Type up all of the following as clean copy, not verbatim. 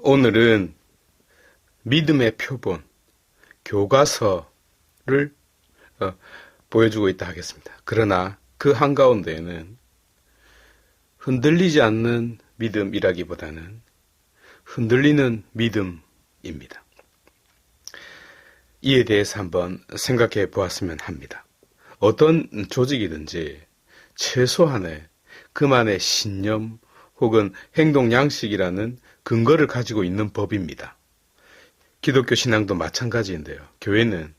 오늘은 믿음의 표본, 교과서를 보여주고 있다 하겠습니다. 그러나 그 한가운데에는 흔들리지 않는 믿음이라기보다는 흔들리는 믿음입니다. 이에 대해서 한번 생각해 보았으면 합니다. 어떤 조직이든지 최소한의 그만의 신념 혹은 행동 양식이라는 근거를 가지고 있는 법입니다. 기독교 신앙도 마찬가지인데요. 교회는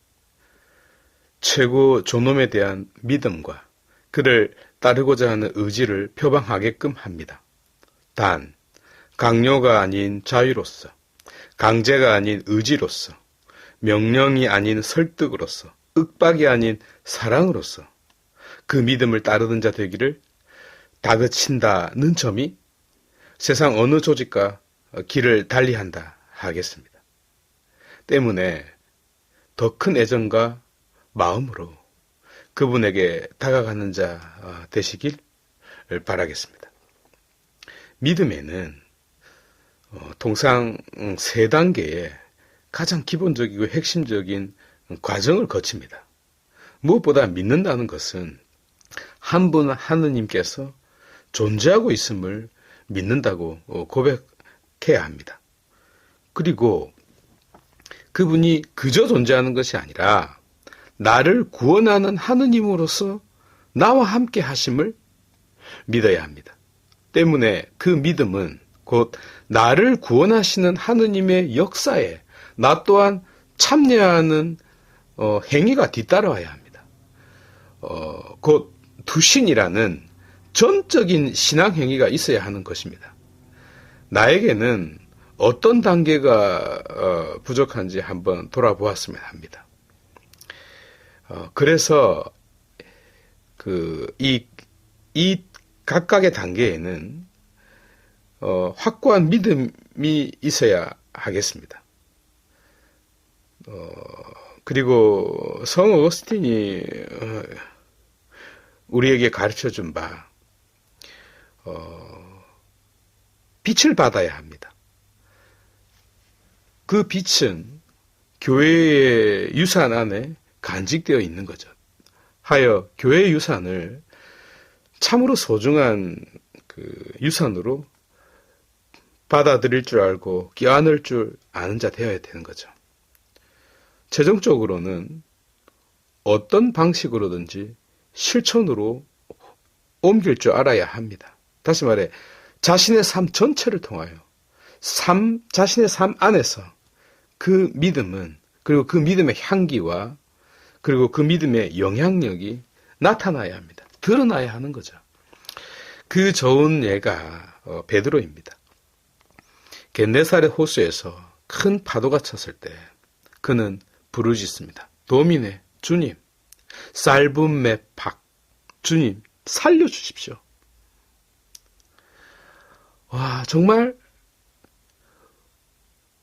최고 존엄에 대한 믿음과 그를 따르고자 하는 의지를 표방하게끔 합니다. 단, 강요가 아닌 자유로서, 강제가 아닌 의지로서, 명령이 아닌 설득으로서, 윽박이 아닌 사랑으로서 그 믿음을 따르는 자 되기를 다그친다는 점이 세상 어느 조직과 길을 달리한다 하겠습니다. 때문에 더 큰 애정과 마음으로 그분에게 다가가는 자 되시길 바라겠습니다. 믿음에는 통상 세 단계의 가장 기본적이고 핵심적인 과정을 거칩니다. 무엇보다 믿는다는 것은 한 분 하느님께서 존재하고 있음을 믿는다고 고백해야 합니다. 그리고 그분이 그저 존재하는 것이 아니라 나를 구원하는 하느님으로서 나와 함께 하심을 믿어야 합니다. 때문에 그 믿음은 곧 나를 구원하시는 하느님의 역사에 나 또한 참여하는 행위가 뒤따라와야 합니다. 곧 투신이라는 전적인 신앙 행위가 있어야 하는 것입니다. 나에게는 어떤 단계가 부족한지 한번 돌아보았으면 합니다. 그래서 이 각각의 단계에는 확고한 믿음이 있어야 하겠습니다. 그리고 성 어거스틴이 우리에게 가르쳐준 바 빛을 받아야 합니다. 그 빛은 교회의 유산 안에 간직되어 있는 거죠. 하여 교회의 유산을 참으로 소중한 유산으로 받아들일 줄 알고 껴안을 줄 아는 자 되어야 되는 거죠. 최종적으로는 어떤 방식으로든지 실천으로 옮길 줄 알아야 합니다. 다시 말해 자신의 삶 전체를 통하여 자신의 삶 안에서 그 믿음은, 그리고 그 믿음의 향기와 그리고 그 믿음의 영향력이 나타나야 합니다. 드러나야 하는 거죠. 그 좋은 예가 베드로입니다. 겟네사렛 호수에서 큰 파도가 쳤을 때 그는 부르짖습니다. 도미네, 주님, 살붐메 팍, 주님 살려주십시오. 와, 정말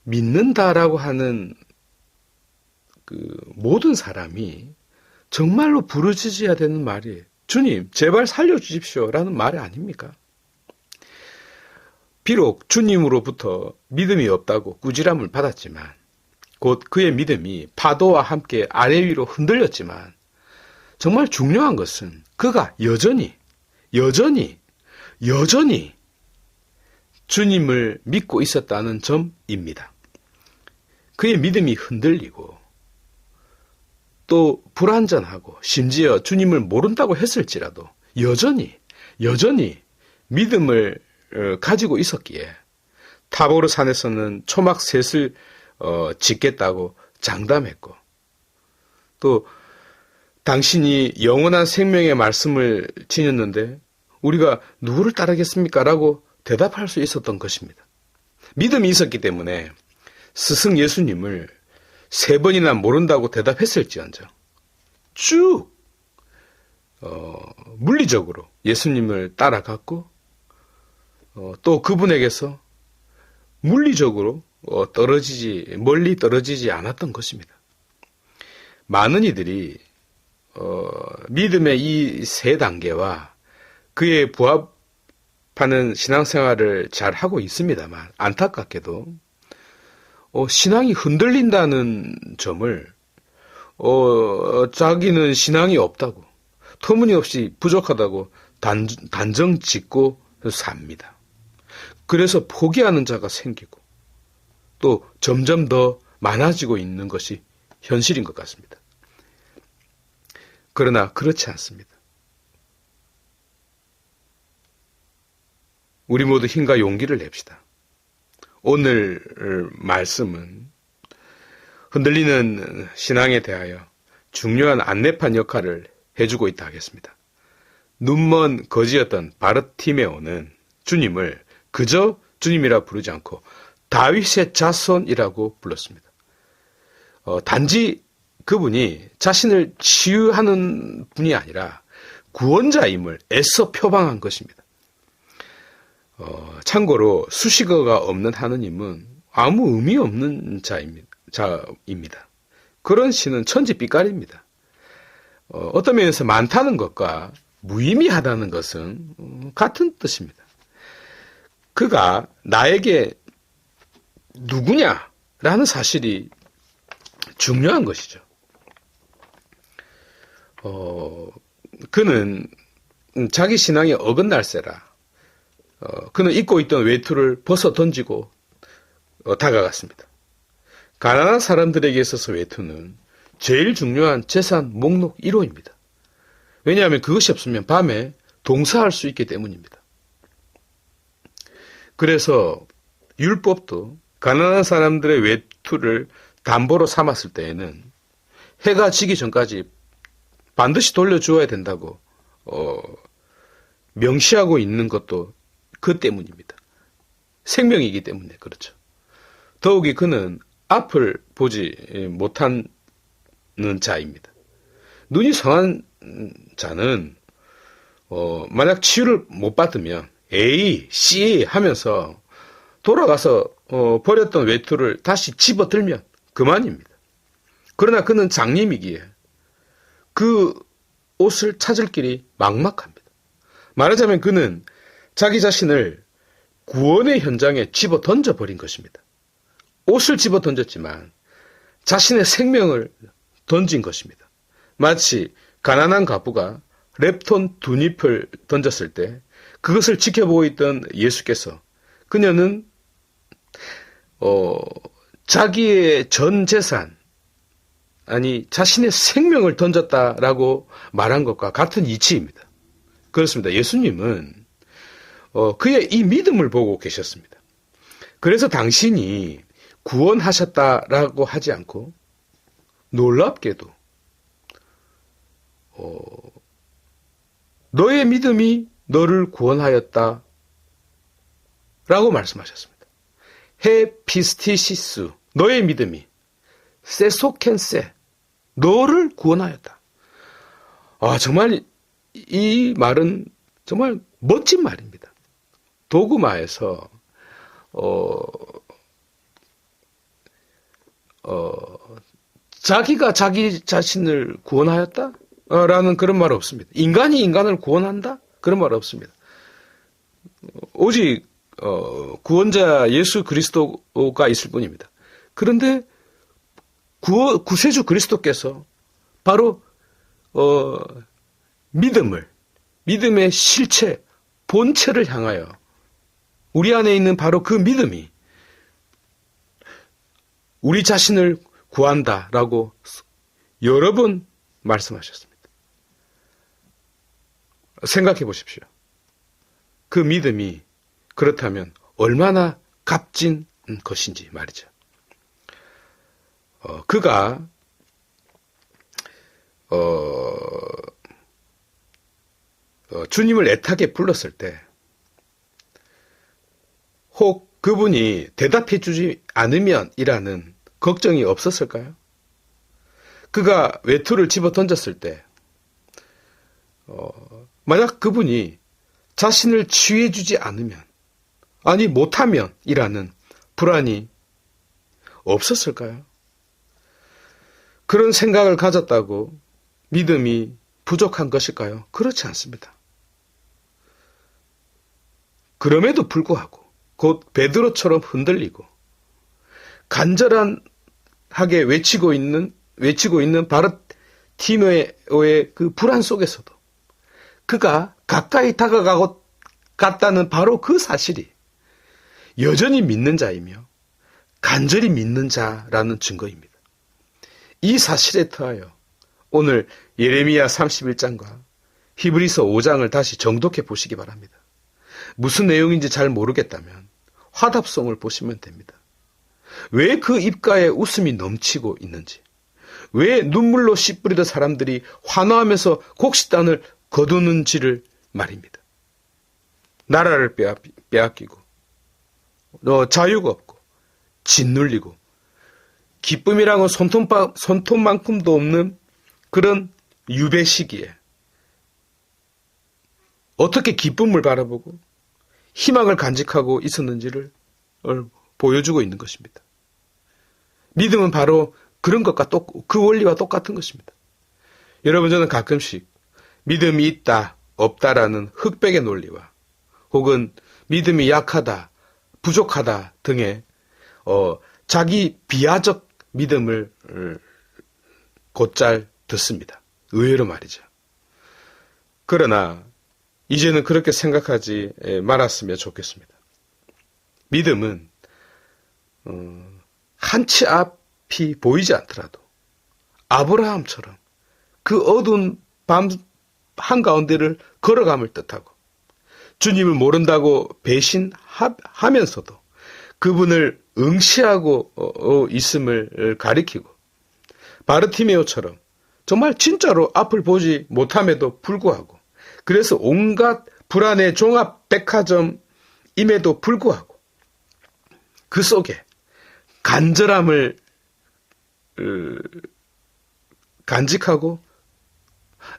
믿는다라고 하는 모든 사람이 정말로 부르짖어야 되는 말이 주님 제발 살려주십시오 라는 말이 아닙니까? 비록 주님으로부터 믿음이 없다고 꾸지람을 받았지만 곧 그의 믿음이 파도와 함께 아래 위로 흔들렸지만 정말 중요한 것은 그가 여전히 주님을 믿고 있었다는 점입니다. 그의 믿음이 흔들리고 또 불완전하고 심지어 주님을 모른다고 했을지라도 여전히 믿음을 가지고 있었기에 타보르 산에서는 초막 셋을 짓겠다고 장담했고 또 당신이 영원한 생명의 말씀을 지녔는데 우리가 누구를 따르겠습니까? 라고 대답할 수 있었던 것입니다. 믿음이 있었기 때문에 스승 예수님을 3번이나 모른다고 대답했을지언정 쭉 물리적으로 예수님을 따라갔고 또 그분에게서 물리적으로 멀리 떨어지지 않았던 것입니다. 많은 이들이 믿음의 이 3단계와 그에 부합하는 신앙생활을 잘 하고 있습니다만 안타깝게도 신앙이 흔들린다는 점을 자기는 신앙이 없다고, 터무니없이 부족하다고 단정 짓고 삽니다. 그래서 포기하는 자가 생기고 또 점점 더 많아지고 있는 것이 현실인 것 같습니다. 그러나 그렇지 않습니다. 우리 모두 힘과 용기를 냅시다. 오늘 말씀은 흔들리는 신앙에 대하여 중요한 안내판 역할을 해주고 있다 하겠습니다. 눈먼 거지였던 바르티메오는 주님을 그저 주님이라 부르지 않고 다윗의 자손이라고 불렀습니다. 단지 그분이 자신을 치유하는 분이 아니라 구원자임을 애써 표방한 것입니다. 참고로 수식어가 없는 하느님은 아무 의미 없는 자입니다. 그런 신은 천지빛깔입니다. 어떤 면에서 많다는 것과 무의미하다는 것은 같은 뜻입니다. 그가 나에게 누구냐라는 사실이 중요한 것이죠. 그는 자기 신앙에 어긋날세라. 그는 입고 있던 외투를 벗어 던지고 다가갔습니다. 가난한 사람들에게 있어서 외투는 제일 중요한 재산 목록 1호입니다. 왜냐하면 그것이 없으면 밤에 동사할 수 있기 때문입니다. 그래서 율법도 가난한 사람들의 외투를 담보로 삼았을 때에는 해가 지기 전까지 반드시 돌려주어야 된다고 명시하고 있는 것도 그 때문입니다. 생명이기 때문에 그렇죠. 더욱이 그는 앞을 보지 못하는 자입니다. 눈이 선한 자는 만약 치유를 못 받으면 A, C 하면서 돌아가서 버렸던 외투를 다시 집어들면 그만입니다. 그러나 그는 장님이기에 그 옷을 찾을 길이 막막합니다. 말하자면 그는 자기 자신을 구원의 현장에 집어 던져버린 것입니다. 옷을 집어 던졌지만 자신의 생명을 던진 것입니다. 마치 가난한 가부가 랩톤 두 잎을 던졌을 때 그것을 지켜보고 있던 예수께서 그녀는 자기의 전 재산, 아니 자신의 생명을 던졌다라고 말한 것과 같은 이치입니다. 그렇습니다. 예수님은 그의 이 믿음을 보고 계셨습니다. 그래서 당신이 구원하셨다라고 하지 않고 놀랍게도 너의 믿음이 너를 구원하였다 라고 말씀하셨습니다. 헤 피스티시스, 너의 믿음이 세소켄세, 너를 구원하였다. 정말 이 말은 정말 멋진 말입니다. 도그마에서 자기가 자기 자신을 구원하였다? 라는 그런 말 없습니다. 인간이 인간을 구원한다? 그런 말 없습니다. 오직 구원자 예수 그리스도가 있을 뿐입니다. 그런데 구세주 그리스도께서 바로 믿음의 실체, 본체를 향하여 우리 안에 있는 바로 그 믿음이 우리 자신을 구한다라고 여러 번 말씀하셨습니다. 생각해 보십시오. 그 믿음이 그렇다면 얼마나 값진 것인지 말이죠. 그가 주님을 애타게 불렀을 때 혹 그분이 대답해 주지 않으면이라는 걱정이 없었을까요? 그가 외투를 집어 던졌을 때 만약 그분이 자신을 치유해 주지 않으면, 아니 못하면이라는 불안이 없었을까요? 그런 생각을 가졌다고 믿음이 부족한 것일까요? 그렇지 않습니다. 그럼에도 불구하고 곧 베드로처럼 흔들리고 간절하게 외치고 있는 바르티메오의 그 불안 속에서도 그가 가까이 다가가고 갔다는 바로 그 사실이 여전히 믿는 자이며 간절히 믿는 자라는 증거입니다. 이 사실에 더하여 오늘 예레미야 31장과 히브리서 5장을 다시 정독해 보시기 바랍니다. 무슨 내용인지 잘 모르겠다면 화답송을 보시면 됩니다. 왜 그 입가에 웃음이 넘치고 있는지, 왜 눈물로 씨 뿌리던 사람들이 환호하면서 곡식단을 거두는지를 말입니다. 나라를 빼앗기고 자유가 없고 짓눌리고 기쁨이라는 손톱만큼도 없는 그런 유배 시기에 어떻게 기쁨을 바라보고 희망을 간직하고 있었는지를 보여주고 있는 것입니다. 믿음은 바로 그런 것과 그 원리와 똑같은 것입니다. 여러분, 저는 가끔씩 믿음이 있다, 없다라는 흑백의 논리와 혹은 믿음이 약하다, 부족하다 등의 자기 비하적 믿음을 곧잘 듣습니다. 의외로 말이죠. 그러나 이제는 그렇게 생각하지 말았으면 좋겠습니다. 믿음은 한치 앞이 보이지 않더라도 아브라함처럼 그 어두운 밤 한가운데를 걸어감을 뜻하고 주님을 모른다고 배신하면서도 그분을 응시하고 있음을 가리키고 바르티메오처럼 정말 진짜로 앞을 보지 못함에도 불구하고 그래서 온갖 불안의 종합 백화점임에도 불구하고 그 속에 간절함을 간직하고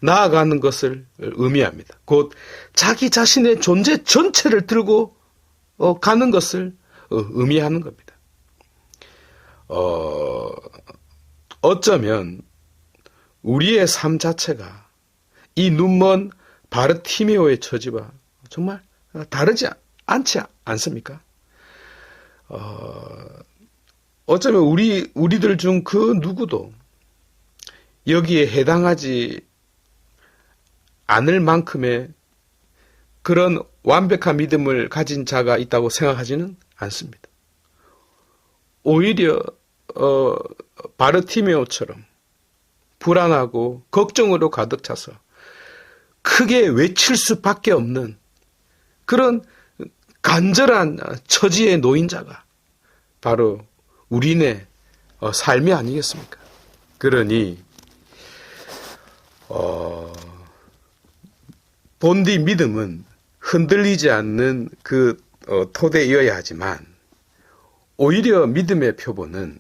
나아가는 것을 의미합니다. 곧 자기 자신의 존재 전체를 들고 가는 것을 의미하는 겁니다. 어쩌면 우리의 삶 자체가 이 눈먼 바르티메오의 처지와 정말 다르지 않지 않습니까? 어쩌면 우리들 중 그 누구도 여기에 해당하지 않을 만큼의 그런 완벽한 믿음을 가진 자가 있다고 생각하지는 않습니다. 오히려 바르티메오처럼 불안하고 걱정으로 가득 차서 크게 외칠 수밖에 없는 그런 간절한 처지에 놓인 자가 바로 우리네 삶이 아니겠습니까? 그러니 본디 믿음은 흔들리지 않는 그 토대이어야 하지만 오히려 믿음의 표본은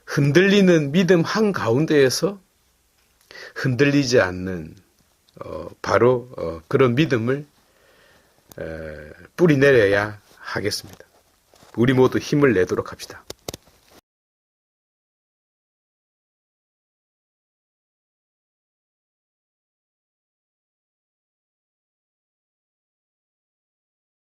흔들리는 믿음 한가운데에서 흔들리지 않는 바로 그런 믿음을 뿌리내려야 하겠습니다. 우리 모두 힘을 내도록 합시다.